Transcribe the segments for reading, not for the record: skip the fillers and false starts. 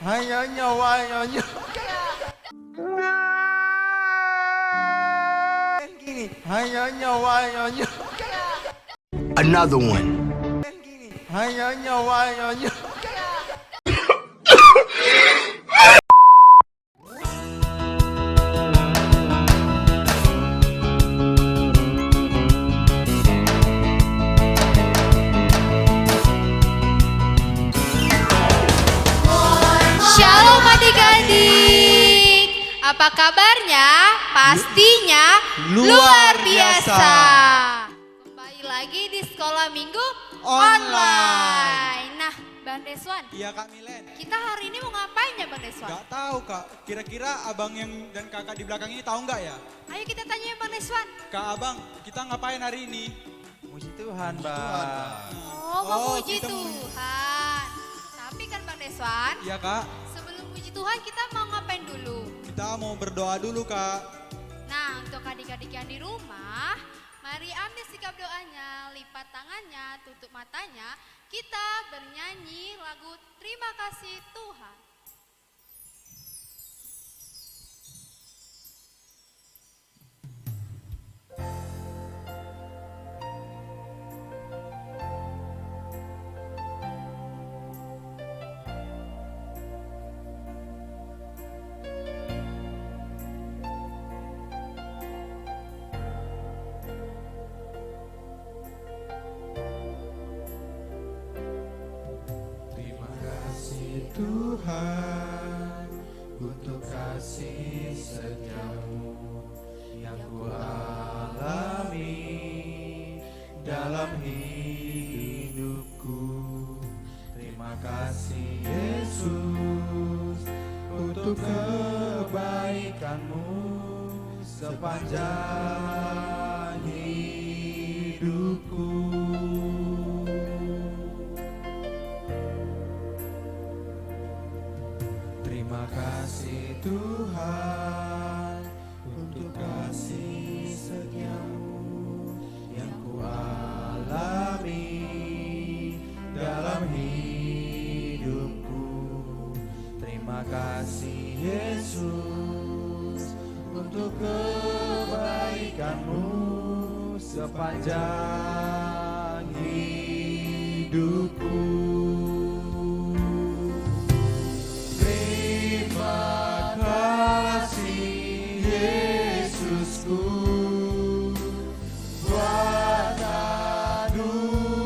Hayo nyawa yo gini. Hayo nyawa yo Another one. Hayo nyawa yo Shalom adik-adik, apa kabarnya? Pastinya luar biasa. Kembali lagi di sekolah minggu online. Nah, Bang Deswan, Iya Kak Milen. kita hari ini mau ngapain ya Bang Deswan? Gak tahu Kak, kira-kira abang yang dan kakak di belakang ini tahu nggak ya? Ayo kita tanya ya Bang Deswan. Kak abang, kita ngapain hari ini? Puji Tuhan, Bang. Oh, Oh, memuji kita Tuhan. Tapi kan Bang Deswan, Iya Kak, sebelum puji Tuhan kita mau ngapain dulu? kita mau berdoa dulu Kak. Nah, untuk adik-adik yang di rumah, mari ambil sikap doanya, lipat tangannya, tutup matanya. Kita bernyanyi lagu Terima Kasih Tuhan. Terima kasih Tuhan untuk kasih setiamu yang ku alami dalam hidupku. Terima kasih Yesus untuk kebaikanmu sepanjang hidupku. Terima kasih Tuhan untuk kasih setiamu yang ku alami dalam hidupku. Terima kasih Yesus untuk kebaikanmu sepanjang hidupku. Terima kasih Yesusku buat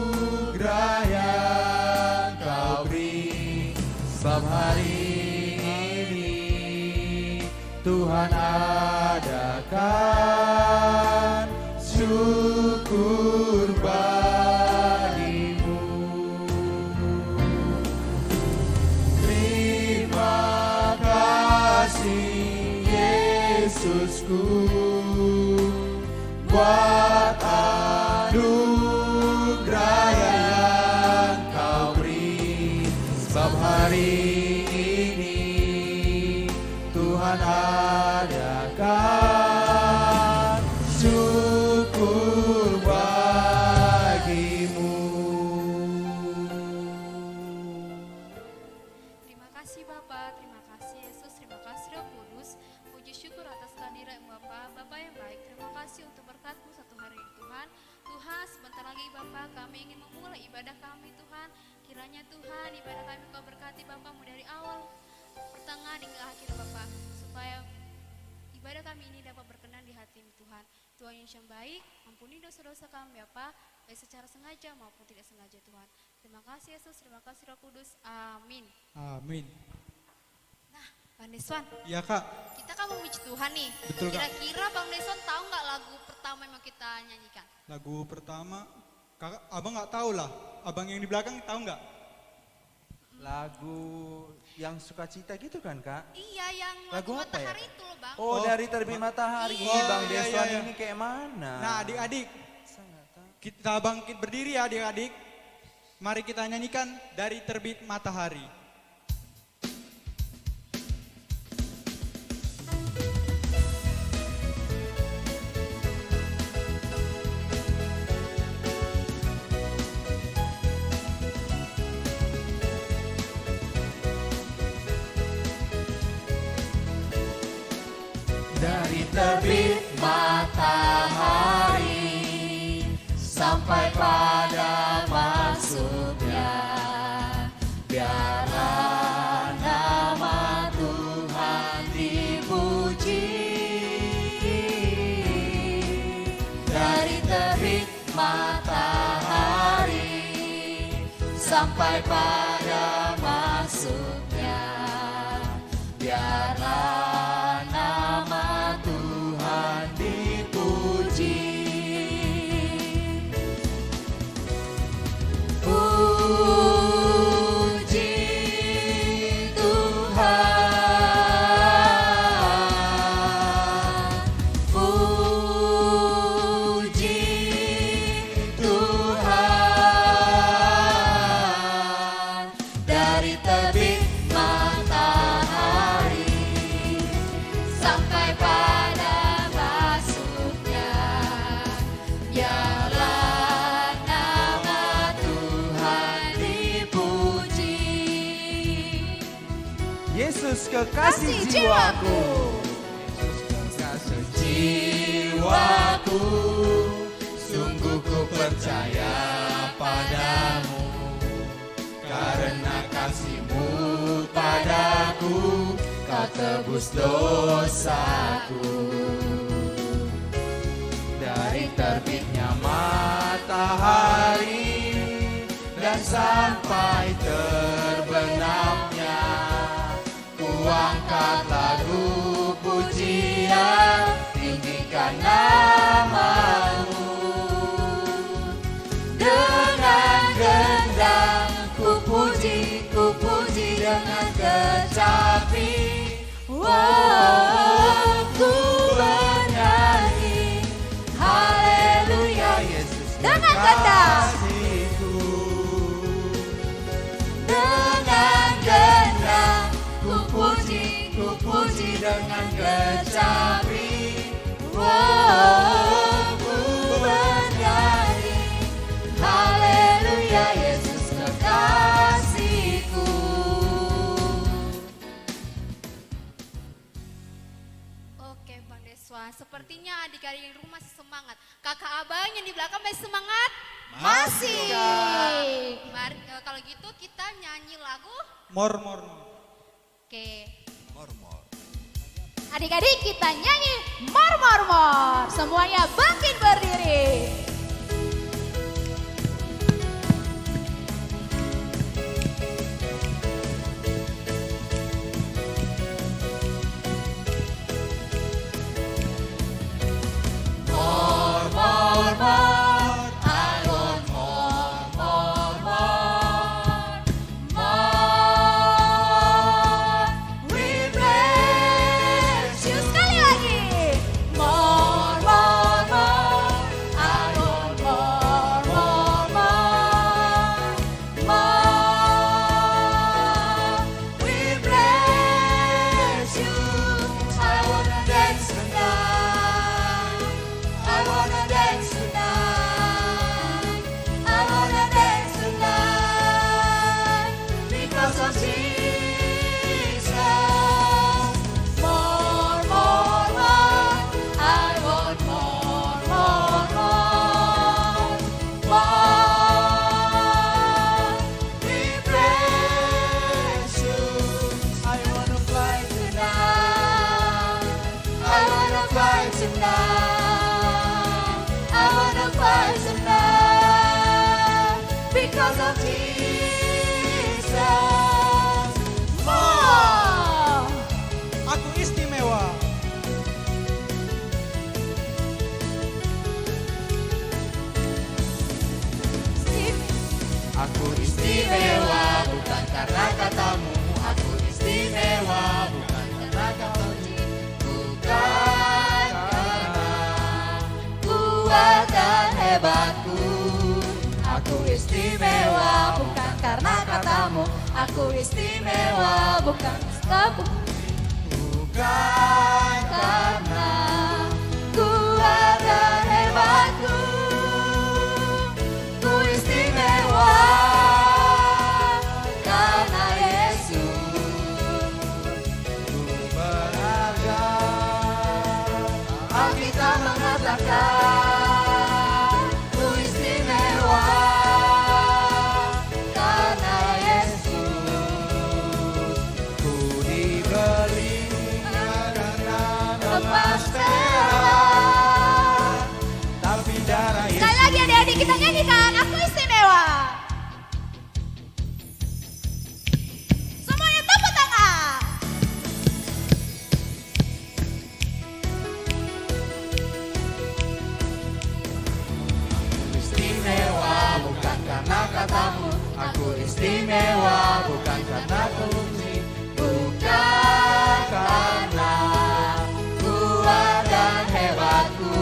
anugerah yang kau beri. Sebab hari ini Tuhan adakan syukur bagimu. Terima kasih Yesusku buat anugerah yang kau beri. Sebab hari ini Tuhan adakan syukur bagimu. Terima kasih Bapak, terima kasih Yesus, terima kasih Roh Kudus. Puji syukur atas kehadiran Bapak, Bapak yang baik. Terima kasih untuk berkat-Mu satu hari ini Tuhan. Tuhan, sebentar lagi Bapak, kami ingin memulai ibadah kami Tuhan. Kiranya Tuhan, ibadah kami Kau berkati Bapak mulai dari awal, pertengahan hingga akhir Bapak. Supaya ibadah kami ini dapat berkenan di hati Tuhan. Tuhan yang baik, ampuni dosa-dosa kami Bapak, baik secara sengaja maupun tidak sengaja Tuhan. Terima kasih Yesus, terima kasih Roh Kudus. Amin. Amin. Nah, Bang Deswan, Iya Kak, kita kan memuji Tuhan nih. Betul, Kak. Kira-kira Bang Deswan tahu nggak lagu pertama yang mau kita nyanyikan? lagu pertama, kakak abang nggak tahu lah. Abang yang di belakang tahu nggak? Lagu yang sukacita gitu kan, Kak? Iya, yang Lagu lagu apa ya? matahari itu loh Bang. Oh, dari terbit matahari. Oh, Bang iya, Deswan iya, iya. ini kayak mana? Nah adik-adik, Saya nggak tahu. kita bangkit berdiri ya adik-adik. Mari kita nyanyikan dari terbit matahari. dari terbit matahari sampai pada masuknya. Biarlah nama Tuhan dipuji. Dari terbit matahari sampai pada masuknya. Biarlah nama Tuhan dipuji. Puji Tuhan, puji Tuhan. Dari terbit matahari sampai pada masuknya. Biarlah nama Tuhan dipuji. Yesus kekasih jiwaku, Yesus kekasih jiwaku, sungguh ku percaya padamu. Karena kasih-Mu padaku, Kau tebus dosaku. Dari terbitnya matahari dan sampai terbenamnya, ku angkat lagu pujian, tinggikan nama-Mu. Dengan gendang ku puji dengan kecapi. Oh, ku bernyanyi haleluya Yesus Dengan gendang. kekasihku. Dengan gendang ku puji dengan kecapi. Oh, ku bernyanyi haleluya Yesus kekasihku. Oke Bang Deswa, sepertinya adik-adik di rumah masih semangat. Kakak abang yang di belakang masih semangat? Masih. Mari, kalau gitu kita nyanyi lagu. Mor. Oke. Adik-adik kita nyanyi mor mor mor. Semuanya bangkit berdiri. More, more, more. I want more, more, more. More. We bless you. Sekali lagi. More, more, more. I want more, more, more. More. We bless you. I wanna dance tonight. I wanna dance tonight. I wanna dance tonight because of Jesus. More, more, more. I want more, more, more. More. We praise you. I wanna fly tonight. I wanna fly tonight. I wanna fly tonight because of Jesus. More. Aku istimewa. Aku istimewa bukan karena katamu. Aku istimewa bukan karena katamu. Bukan karena kuat dan hebatku. Aku istimewa bukan karena katamu. Aku istimewa bukan kamu. Bukan karena kuat dan hebatku. Ku istimewa karena Yesus. Ku berharga mengatakan ku istimewa karena Yesus. Ku dibeli dengan Emas perak, tapi darah Yesus. Sekali lagi adik-adik kita nyanyikan Aku Istimewa. Semuanya tepuk tangan. istimewa bukan karena katamu, aku istimewa bukan karena kunci, bukan karena kuat dan hebatku.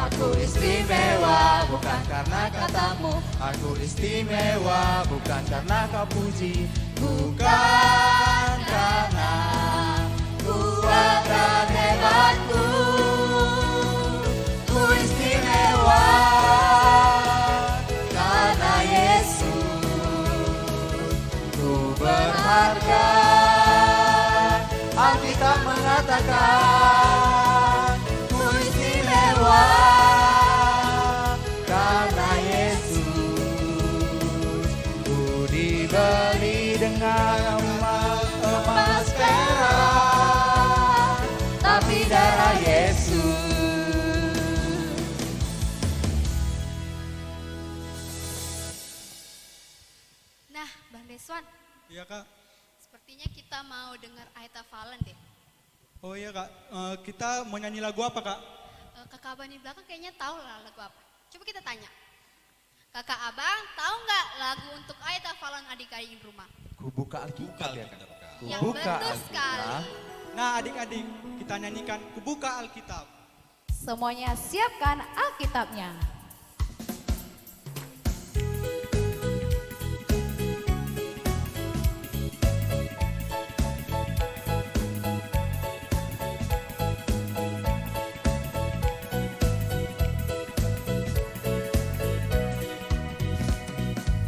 Aku istimewa bukan karena katamu, aku istimewa bukan karena kau puji, bukan karena kuat dan hebatku. Ku istimewa karena Yesus. Ku berharga, Alkitab mengatakan ku istimewa karena Yesus. Ku dibeli dengan emas perak, Tapi darah Yesus. Nah, Bang Deswan, Iya kak. sepertinya kita mau dengar ayat hafalan deh. Oh iya kak, kita mau nyanyi lagu apa kak? Kakak Abang di belakang kayaknya tahu lah lagu apa. Coba kita tanya. Kakak Abang tahu nggak lagu untuk ayat hafalan adik-adik di rumah? Ku buka Alkitab ya kan? Ku Yang buka betul sekali. Alkitab. Nah adik-adik, kita nyanyikan Kubuka Alkitab. Semuanya siapkan Alkitabnya.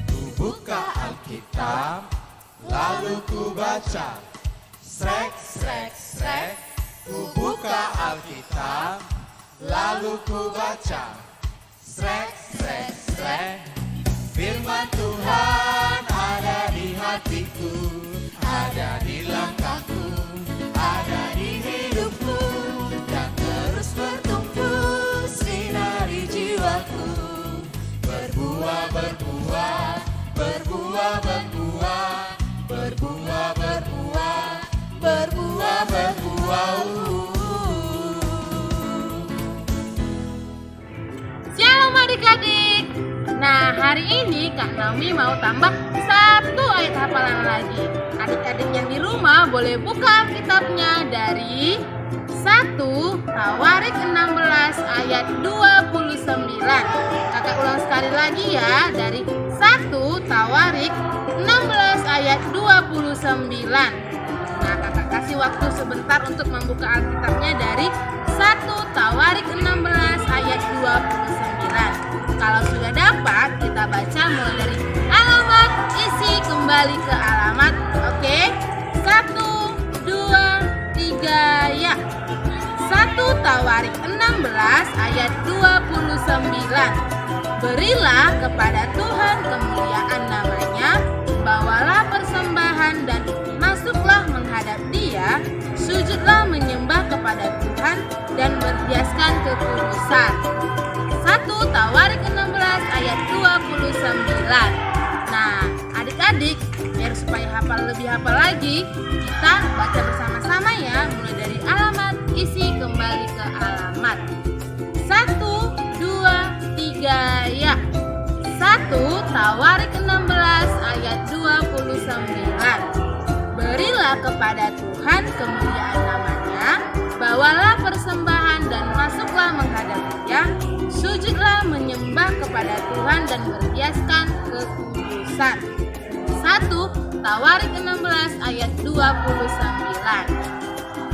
Ku buka Alkitab, lalu ku baca. Srek, srek, srek. Ku buka Alkitab, lalu ku baca. Srek, srek, srek. Firman Tuhan ada di hatiku, ada di langkahku, ada di hidupku, dan terus bertumbuh sinari jiwaku. Berbuah, berbuah, berbuah, berbuah, berbuah, berbuah, berbuah, berbuah. Shalom adik-adik. Nah, hari ini Kak Naomi mau tambah satu ayat hafalan lagi. Adik-adik yang di rumah boleh buka Alkitabnya dari 1 Tawarik 16 ayat 29. Kakak ulang sekali lagi ya, dari 1 Tawarik 16 ayat 29. Nah, kakak kasih waktu sebentar untuk membuka Alkitabnya dari 1 Tawarik 16 ayat 29. Kalau sudah dapat, kita baca mulai dari alamat, isi kembali ke alamat. Oke? 1, 2, 3, ya. 1 Tawarik 16 ayat 29. Berilah kepada Tuhan kemuliaan namanya, bawalah persembahan dan masuklah menghadap Dia, sujudlah menyembah kepada Tuhan dan berhiaskan kekudusan. 1 Tawarik 16 ayat 29. Nah, adik-adik, biar supaya lebih hafal lagi, kita baca bersama-sama ya, mulai dari alamat, isi kembali ke alamat. 1, 2, 3, ya. 1 Tawarik 16 ayat 29. Berilah kepada Tuhan kemuliaan namanya, bawalah persembahan dan masuklah menghadap Dia, sujudlah menyembah kepada Tuhan dan berhiaskan kekudusan. 1 Tawarik 16 ayat 29.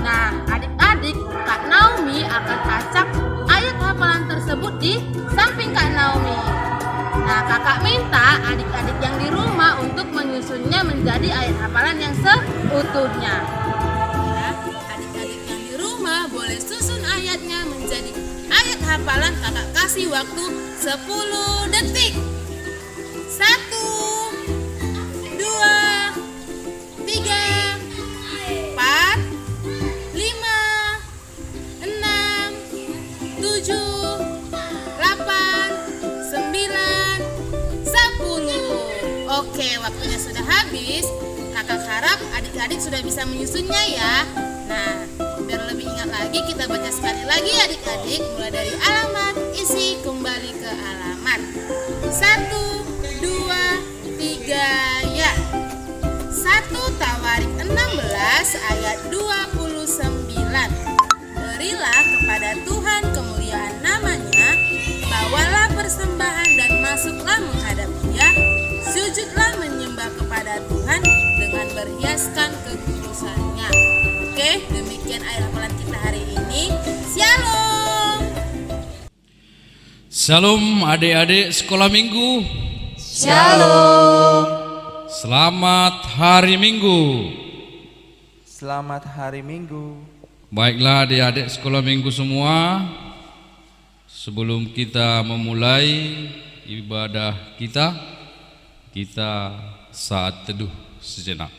Nah, adik-adik, Kak Naomi akan acak ayat hafalan tersebut di samping Kak Naomi. Nah, kakak minta adik-adik yang di rumah untuk menyusunnya menjadi ayat hafalan yang seutuhnya. Ya, adik-adik yang di rumah boleh susun ayatnya menjadi ayat kasih waktu 10 detik. 1, 2, 3, 4, 5, 6, 7, 8, 9, 10. Oke, waktunya sudah habis. Kakak harap adik-adik sudah bisa menyusunnya ya. Nah, biar lebih ingat lagi kita baca sekali lagi adik-adik, mulai dari alamat, isi, kembali ke alamat. 1, 2, 3, ya. 1 Tawarik 16 ayat 29. Berilah kepada Tuhan kemuliaan namanya, bawalah persembahan dan masuklah menghadap Dia, sujudlah menyembah kepada Tuhan dengan berhiaskan kekudusannya. Oke, demikian ayat hafalan kita hari ini. Shalom. Shalom adik-adik sekolah minggu. Shalom. Selamat hari Minggu. Selamat hari Minggu. Baiklah adik-adik sekolah minggu semua, sebelum kita memulai ibadah kita saat teduh sejenak.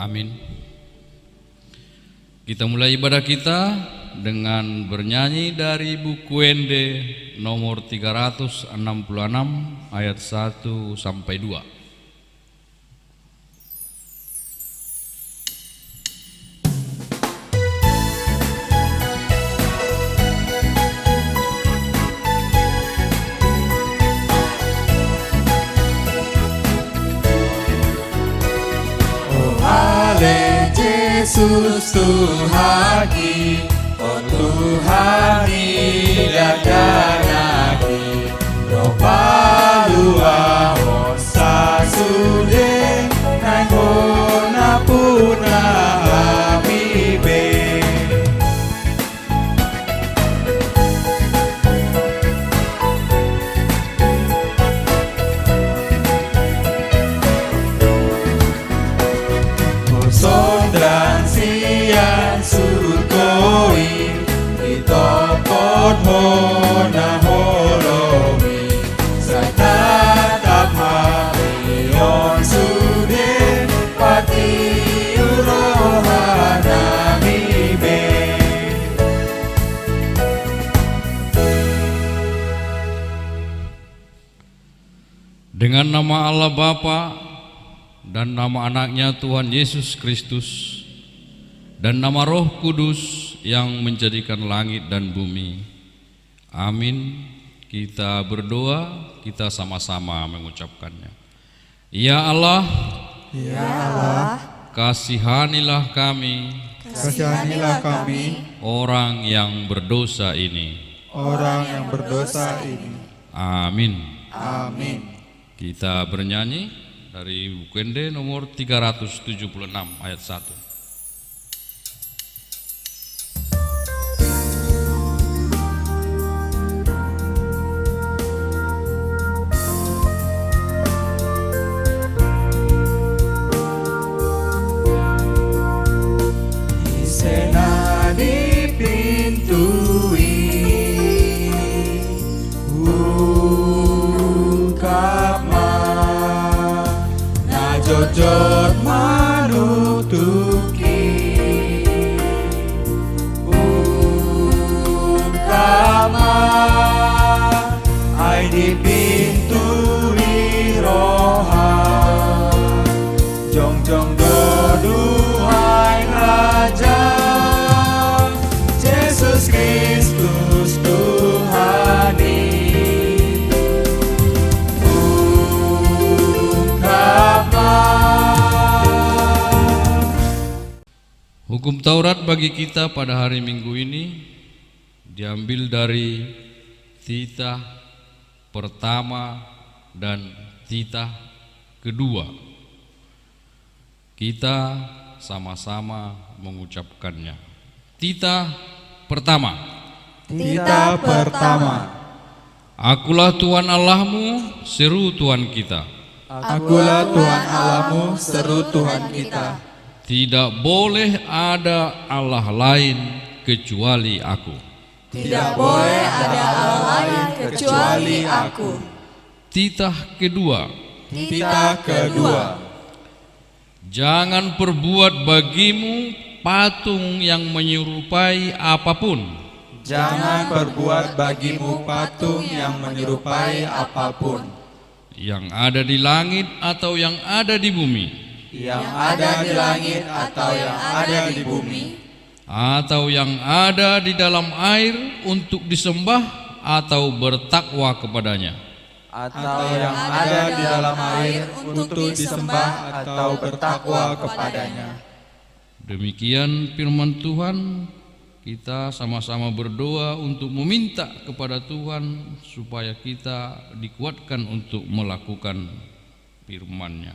Amin. Kita mulai ibadah kita dengan bernyanyi dari buku Ende nomor 366 ayat 1 sampai 2. Yesus Tuhani, oh Tuhani dadanagi, roh palua hosa sude, nangona puna amibe. Sondran sian surkoi ditopot hona holomi satatap harion sude pati urohana mibe. Dengan nama Allah Bapa dan nama anaknya Tuhan Yesus Kristus dan nama Roh Kudus yang menjadikan langit dan bumi. Amin. Kita berdoa, kita sama-sama mengucapkannya. Ya Allah, kasihanilah kami, orang yang berdosa ini. Amin. Kita bernyanyi dari buku Ende nomor 376 ayat 1. Sena di pintui jojot manutuki kama ai di pintu roha jong jong do duhai raja Yesus Kristus Tuhani. Hukum Taurat bagi kita pada hari Minggu ini diambil dari titah pertama dan titah kedua Kita sama-sama mengucapkannya. Titah pertama. Titah pertama. Akulah Tuhan Allahmu, seru Tuhan kita. Akulah Tuhan Allahmu, seru Tuhan kita. Tidak boleh ada Allah lain kecuali aku. Tidak boleh ada Allah lain kecuali aku. Titah kedua. Titah kedua. Jangan perbuat bagimu patung yang menyerupai apapun. Jangan perbuat bagimu patung yang menyerupai apapun, Yang ada di langit atau yang ada di bumi, yang ada di langit atau yang ada di bumi, atau yang ada di dalam air untuk disembah atau bertakwa kepadanya. atau yang ada di dalam air untuk disembah atau bertakwa kepadanya. Demikian firman Tuhan. Kita sama-sama berdoa untuk meminta kepada Tuhan supaya kita dikuatkan untuk melakukan firman-Nya.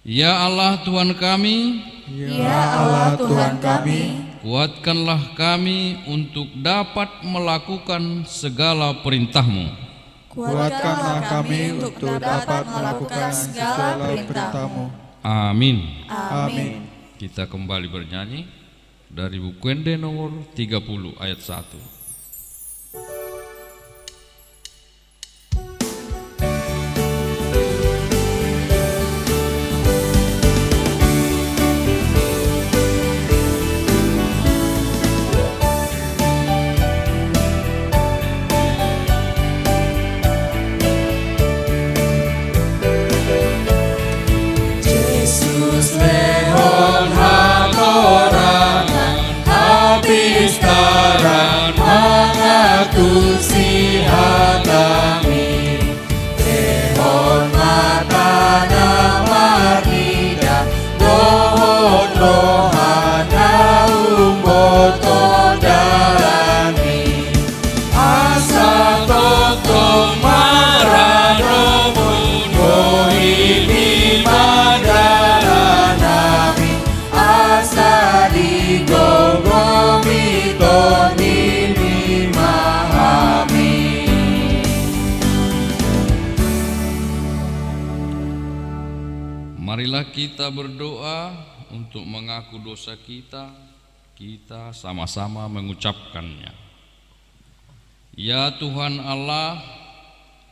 Ya Allah Tuhan kami, Ya Allah Tuhan kami, kuatkanlah kami untuk dapat melakukan segala perintah-Mu. kuatkanlah kami untuk dapat melakukan segala perintah-Mu. Amin. Amin. Kita kembali bernyanyi dari buku Ende nomor 30 ayat 1. Yesus lehon hakorangan habis taran mengaku si hatami lehon mata nama tidak dohon rohana umboto dalami asa toko maranomon bohini madaranami asa digogomi tonini mahami. Marilah kita berdoa untuk mengaku dosa kita. Kita sama-sama mengucapkannya. Ya Tuhan Allah,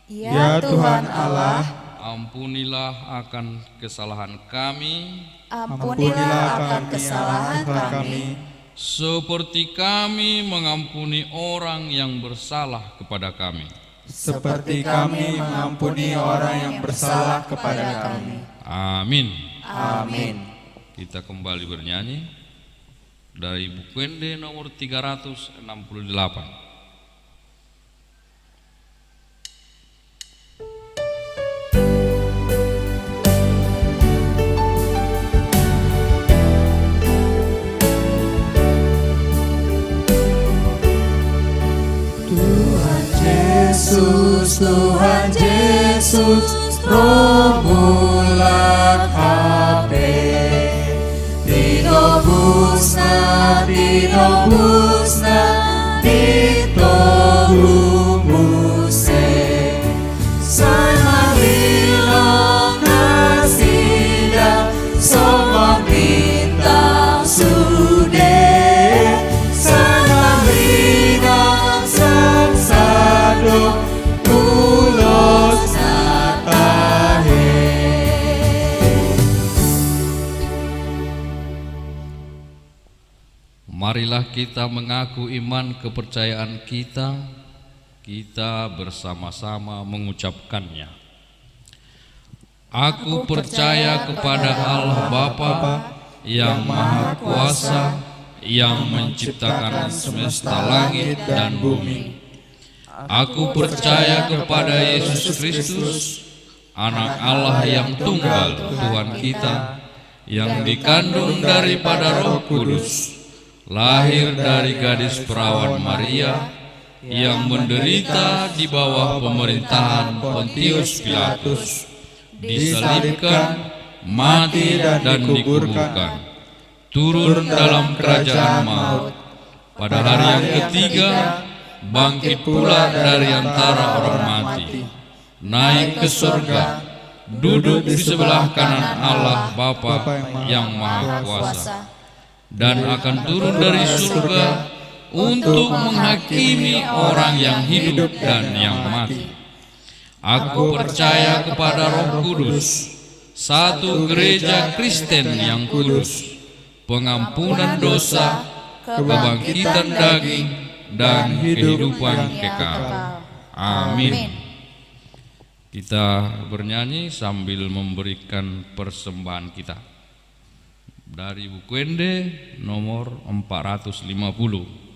Ya Tuhan Allah, ampunilah akan kesalahan kami, ampunilah akan kesalahan kami, seperti kami mengampuni orang yang bersalah kepada kami. seperti kami mengampuni orang yang bersalah kepada kami. Amin. Amin. Kita kembali bernyanyi dari buku Ende nomor 368. Tuhan Yesus, roh mulat habe, dinobusna, ditohumuse, sanalilong nasida, somong bintang sude, sanalilong sangsado, ulos natahe. Marilah kita mengaku iman kepercayaan kita. Kita bersama-sama mengucapkannya. Aku percaya kepada Allah Bapa yang Maha Kuasa, yang menciptakan semesta langit dan bumi. Aku percaya kepada Yesus Kristus, Anak Allah yang tunggal, Tuhan kita, yang dikandung daripada Roh Kudus, lahir dari gadis perawan Maria, yang menderita di bawah pemerintahan Pontius Pilatus, disalibkan, mati dan dikuburkan, turun dalam kerajaan maut. Pada hari yang ketiga, bangkit pula dari antara orang mati, naik ke surga, duduk di sebelah kanan Allah Bapa yang Maha Kuasa, dan akan turun dari surga untuk menghakimi orang yang hidup dan yang mati. Aku percaya kepada Roh Kudus, satu gereja Kristen yang kudus, pengampunan dosa, kebangkitan daging, dan kehidupan kekal. Amin. Kita bernyanyi sambil memberikan persembahan kita dari buku Ende nomor 450.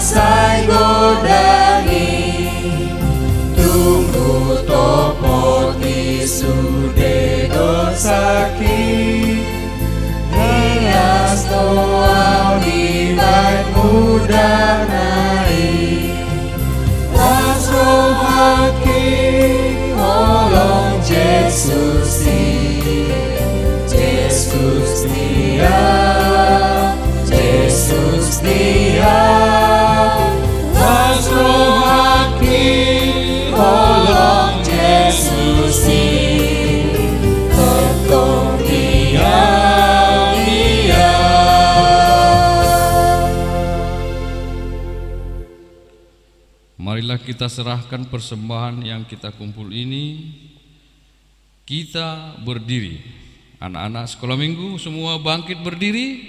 Sai godani tunggu topo di sude dosaki hias doa di baik muda nai langsung haki olong Yesus dia Yesus dia Marilah kita serahkan persembahan yang kita kumpul ini. Kita berdiri. Anak-anak sekolah minggu semua bangkit berdiri.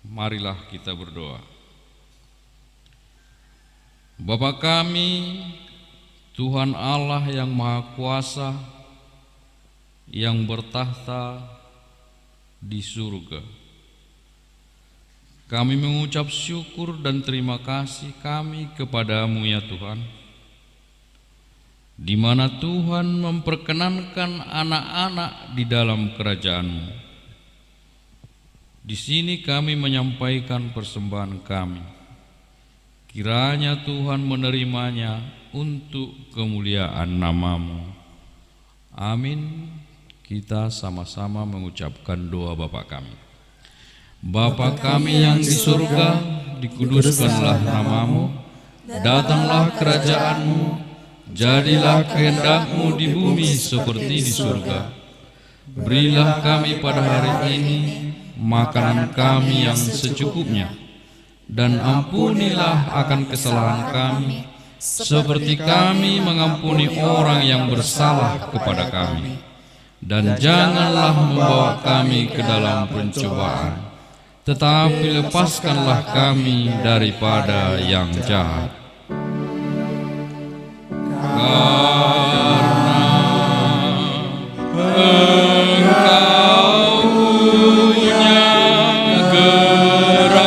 Marilah kita berdoa. Bapa kami, Tuhan Allah yang Maha Kuasa, yang bertahta di surga, kami mengucap syukur dan terima kasih kami kepadamu ya Tuhan, di mana Tuhan memperkenankan anak-anak di dalam kerajaan-Mu. Di sini kami menyampaikan persembahan kami. Kiranya Tuhan menerimanya untuk kemuliaan nama-Mu. Amin. Kita sama-sama mengucapkan doa Bapa kami. Bapa kami yang di surga, dikuduskanlah nama-Mu, datanglah kerajaan-Mu, jadilah kehendak-Mu di bumi seperti di surga. Berilah kami pada hari ini makanan kami yang secukupnya, dan ampunilah akan kesalahan kami, seperti kami mengampuni orang yang bersalah kepada kami. Dan janganlah membawa kami ke dalam pencobaan, tetapi lepaskanlah kami daripada yang jahat. Karena Engkau punya kerajaan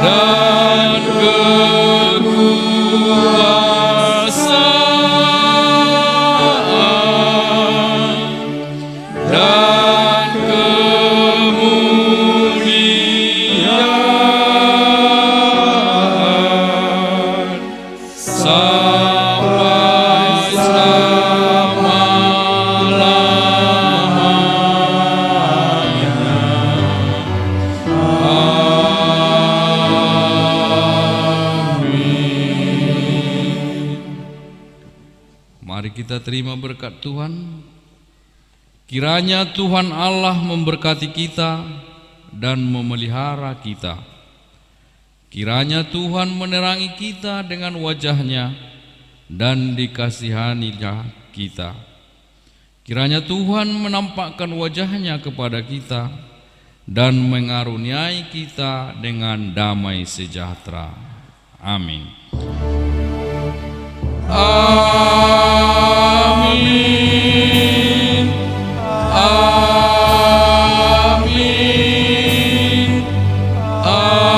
dan kekuasaan Mari kita terima berkat Tuhan. Kiranya Tuhan Allah memberkati kita dan memelihara kita. Kiranya Tuhan menerangi kita dengan wajah-Nya dan dikasihaninya kita. Kiranya Tuhan menampakkan wajah-Nya kepada kita dan mengaruniai kita dengan damai sejahtera. Amin. Amin. Amin. Amin.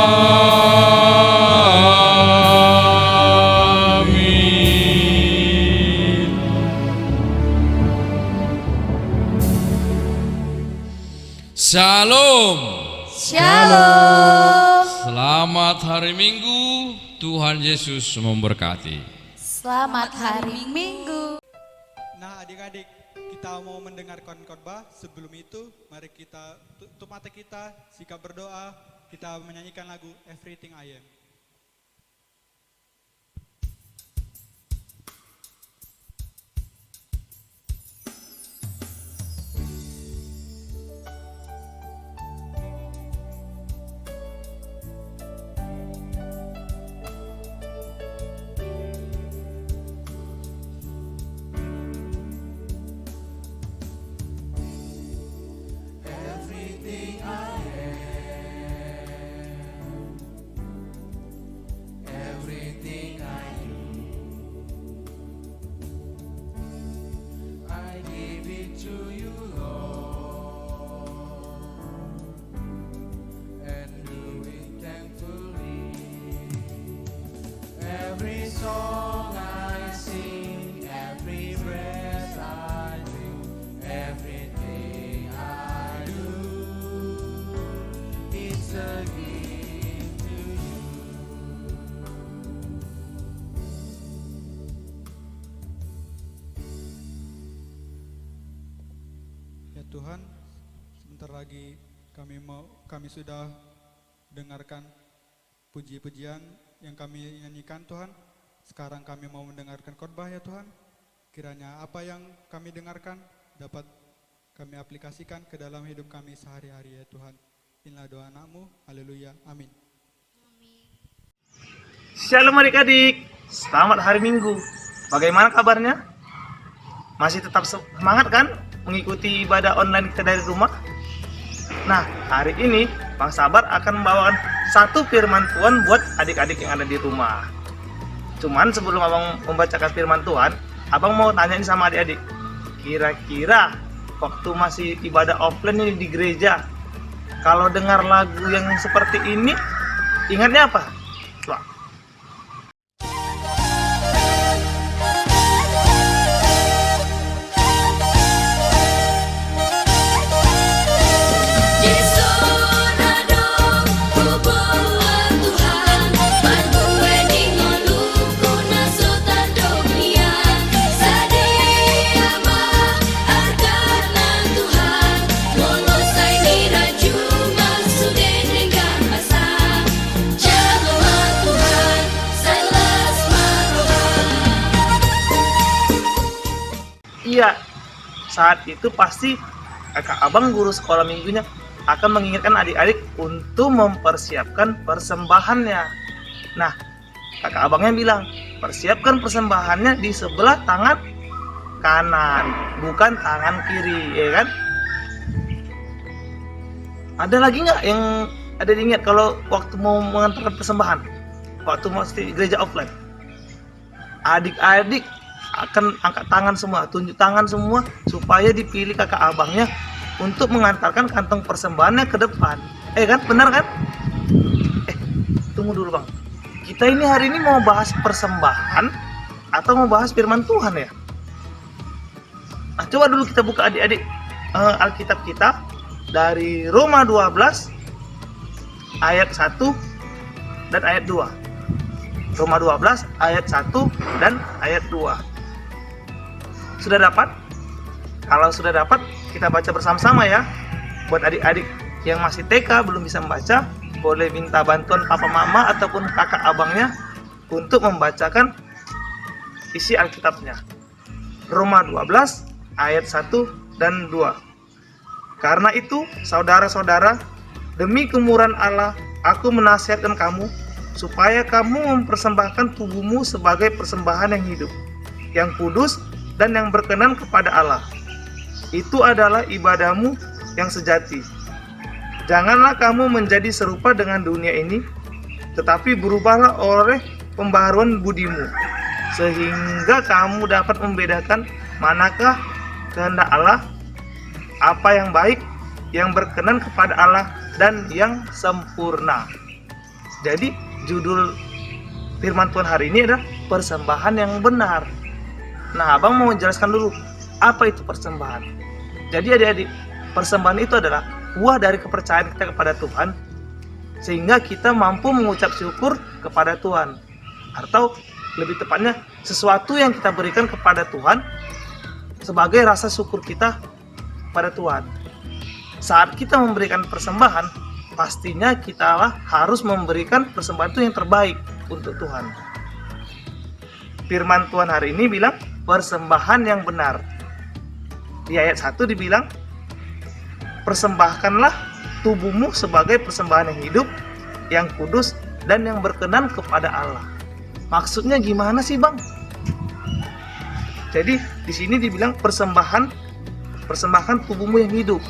Shalom. Shalom. Selamat hari Minggu. Tuhan Yesus memberkati. Selamat hari Minggu. Nah adik-adik, kita mau mendengarkan khotbah. Sebelum itu, mari kita tutup mata kita, sikap berdoa, kita menyanyikan lagu Everything I Am. Ya Tuhan, sebentar lagi kami sudah dengarkan puji-pujian yang kami nyanyikan Tuhan. Sekarang kami mau mendengarkan khotbah ya Tuhan. Kiranya apa yang kami dengarkan dapat kami aplikasikan ke dalam hidup kami sehari-hari ya Tuhan. Inilah doa anakmu, haleluya, amin. Shalom adik-adik, selamat hari Minggu. Bagaimana kabarnya? Masih tetap semangat kan mengikuti ibadah online kita dari rumah? Nah, hari ini Bang Sabar akan membawakan satu firman Tuhan buat adik-adik yang ada di rumah. Cuman sebelum Abang membacakan firman Tuhan, Abang mau tanyain sama adik-adik, kira-kira waktu masih ibadah offline ini di gereja, kalau dengar lagu yang seperti ini, ingatnya apa? Coba. Iya, saat itu pasti kakak abang guru sekolah minggunya akan mengingatkan adik-adik untuk mempersiapkan persembahannya. Nah, kakak abangnya bilang, persiapkan persembahannya di sebelah tangan kanan, bukan tangan kiri, ya kan? Ada lagi nggak yang ada diingat kalau waktu mau mengantarkan persembahan, waktu mesti gereja offline? Adik-adik akan angkat tangan semua, tunjuk tangan semua supaya dipilih kakak abangnya untuk mengantarkan kantong persembahannya ke depan. Kan, benar kan? Tunggu dulu Bang. Kita ini hari ini mau bahas persembahan atau mau bahas firman Tuhan ya? Nah, coba dulu kita buka adik-adik Alkitab kita dari Roma 12 ayat 1 dan ayat 2. Roma 12 ayat 1 dan ayat 2. Sudah dapat? Kalau sudah dapat, kita baca bersama-sama ya. Buat adik-adik yang masih TK belum bisa membaca, boleh minta bantuan papa mama ataupun kakak abangnya untuk membacakan isi Alkitabnya. Roma 12 ayat 1 dan 2. Karena itu, saudara-saudara, demi kemurahan Allah, aku menasihatkan kamu supaya kamu mempersembahkan tubuhmu sebagai persembahan yang hidup, yang kudus, dan yang berkenan kepada Allah. Itu adalah ibadahmu yang sejati. Janganlah kamu menjadi serupa dengan dunia ini, tetapi berubahlah oleh pembaharuan budimu, sehingga kamu dapat membedakan manakah kehendak Allah, apa yang baik, yang berkenan kepada Allah, dan yang sempurna. Jadi judul firman Tuhan hari ini adalah persembahan yang benar. Nah, abang mau menjelaskan dulu apa itu persembahan. Jadi adik-adik, persembahan itu adalah buah dari kepercayaan kita kepada Tuhan, sehingga kita mampu mengucap syukur kepada Tuhan, atau lebih tepatnya sesuatu yang kita berikan kepada Tuhan sebagai rasa syukur kita pada Tuhan. Saat kita memberikan persembahan, pastinya kita harus memberikan persembahan itu yang terbaik untuk Tuhan. Firman Tuhan hari ini bilang persembahan yang benar. Di ayat 1 dibilang, persembahkanlah tubuhmu sebagai persembahan yang hidup, yang kudus, dan yang berkenan kepada Allah. Maksudnya gimana sih, Bang? Jadi di sini dibilang persembahkan tubuhmu yang hidup.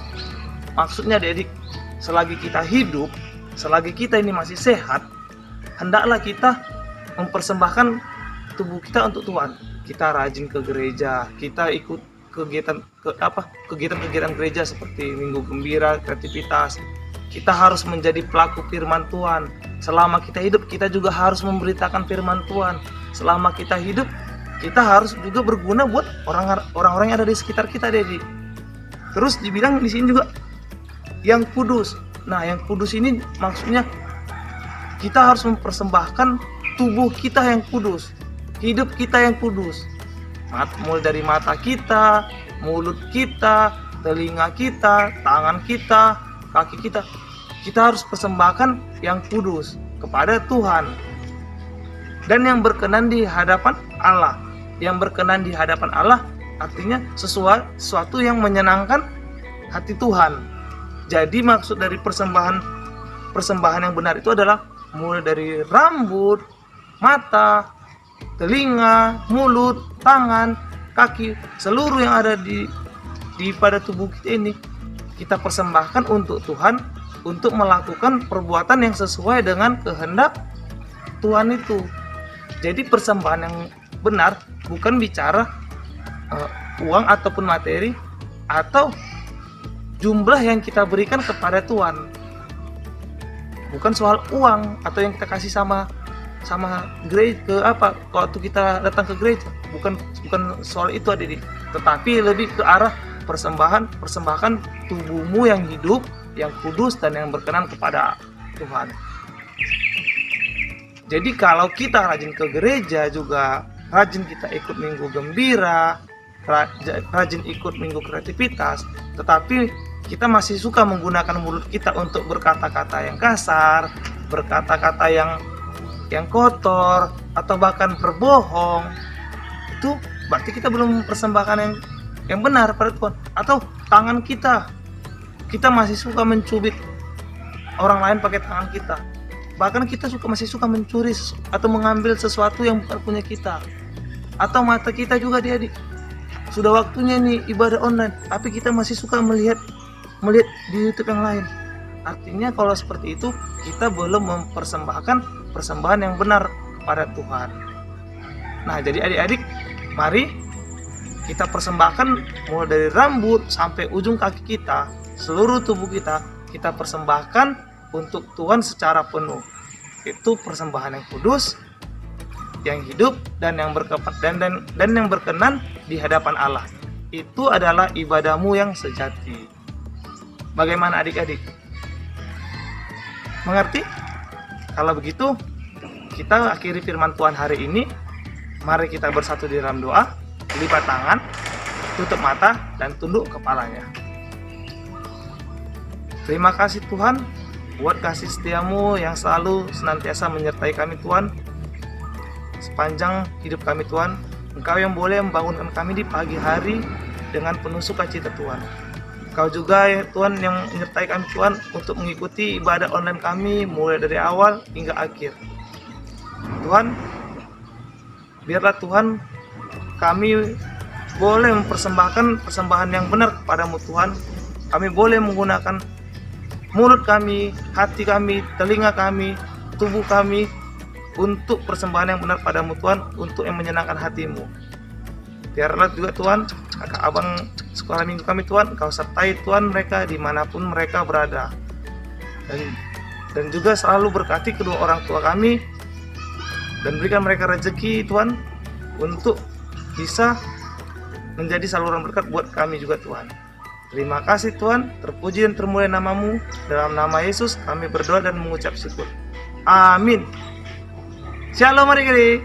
Maksudnya adik-adik, selagi kita hidup, selagi kita ini masih sehat, hendaklah kita mempersembahkan tubuh kita untuk Tuhan. Kita rajin ke gereja, kita ikut kegiatan gereja seperti Minggu Gembira, kreativitas. Kita harus menjadi pelaku firman Tuhan. Selama kita hidup, kita juga harus memberitakan firman Tuhan. Selama kita hidup, kita harus juga berguna buat orang-orang yang ada di sekitar kita, Dedi. Terus dibilang di sini juga yang kudus. Nah, yang kudus ini maksudnya kita harus mempersembahkan tubuh kita yang kudus, hidup kita yang kudus. Mulai dari mata kita, mulut kita, telinga kita, tangan kita, kaki kita. Kita harus persembahkan yang kudus kepada Tuhan. Dan yang berkenan di hadapan Allah. Yang berkenan di hadapan Allah artinya sesuatu yang menyenangkan hati Tuhan. Jadi maksud dari persembahan yang benar itu adalah mulai dari rambut, mata, telinga, mulut, tangan, kaki, seluruh yang ada di pada tubuh kita ini, kita persembahkan untuk Tuhan, untuk melakukan perbuatan yang sesuai dengan kehendak Tuhan itu. Jadi persembahan yang benar bukan bicara uang ataupun materi atau jumlah yang kita berikan kepada Tuhan. Bukan soal uang atau yang kita kasih sama gereja waktu kita datang ke gereja, bukan soal itu adik, tetapi lebih ke arah persembahkan tubuhmu yang hidup, yang kudus, dan yang berkenan kepada Tuhan. Jadi kalau kita rajin ke gereja, juga rajin kita ikut Minggu Gembira, rajin ikut Minggu Kreativitas, tetapi kita masih suka menggunakan mulut kita untuk berkata-kata yang kasar, berkata-kata yang kotor, atau bahkan berbohong, itu berarti kita belum mempersembahkan yang benar pada Tuhan. Atau tangan kita masih suka mencubit orang lain pakai tangan kita, bahkan kita masih suka mencuri atau mengambil sesuatu yang bukan punya kita. Atau mata kita juga, adik-adik, sudah waktunya nih ibadah online, tapi kita masih suka melihat di YouTube yang lain. Artinya kalau seperti itu, kita belum mempersembahkan persembahan yang benar kepada Tuhan. Nah, jadi adik-adik, mari kita persembahkan mulai dari rambut sampai ujung kaki kita, seluruh tubuh kita persembahkan untuk Tuhan secara penuh. Itu persembahan yang kudus, yang hidup, dan yang berkenan di hadapan Allah. Itu adalah ibadahmu yang sejati. Bagaimana adik-adik? Mengerti? Kalau begitu, kita akhiri firman Tuhan hari ini. Mari kita bersatu di dalam doa, lipat tangan, tutup mata, dan tunduk kepalanya. Terima kasih Tuhan buat kasih setiamu yang selalu senantiasa menyertai kami Tuhan sepanjang hidup kami Tuhan. Engkau yang boleh membangunkan kami di pagi hari dengan penuh sukacita Tuhan. Engkau juga ya Tuhan yang menyertai kami Tuhan untuk mengikuti ibadah online kami mulai dari awal hingga akhir. Tuhan, biarlah Tuhan kami boleh mempersembahkan persembahan yang benar kepadamu Tuhan. Kami boleh menggunakan mulut kami, hati kami, telinga kami, tubuh kami untuk persembahan yang benar padamu Tuhan, untuk yang menyenangkan hatimu. Biarlah juga Tuhan kakak abang sekolah minggu kami Tuhan, Engkau sertai Tuhan mereka dimanapun mereka berada, dan juga selalu berkati kedua orang tua kami dan berikan mereka rezeki Tuhan untuk bisa menjadi saluran berkat buat kami juga Tuhan. Terima kasih Tuhan, terpuji dan termulia namamu. Dalam nama Yesus kami berdoa dan mengucap syukur. Amin. Shalom adik-adik.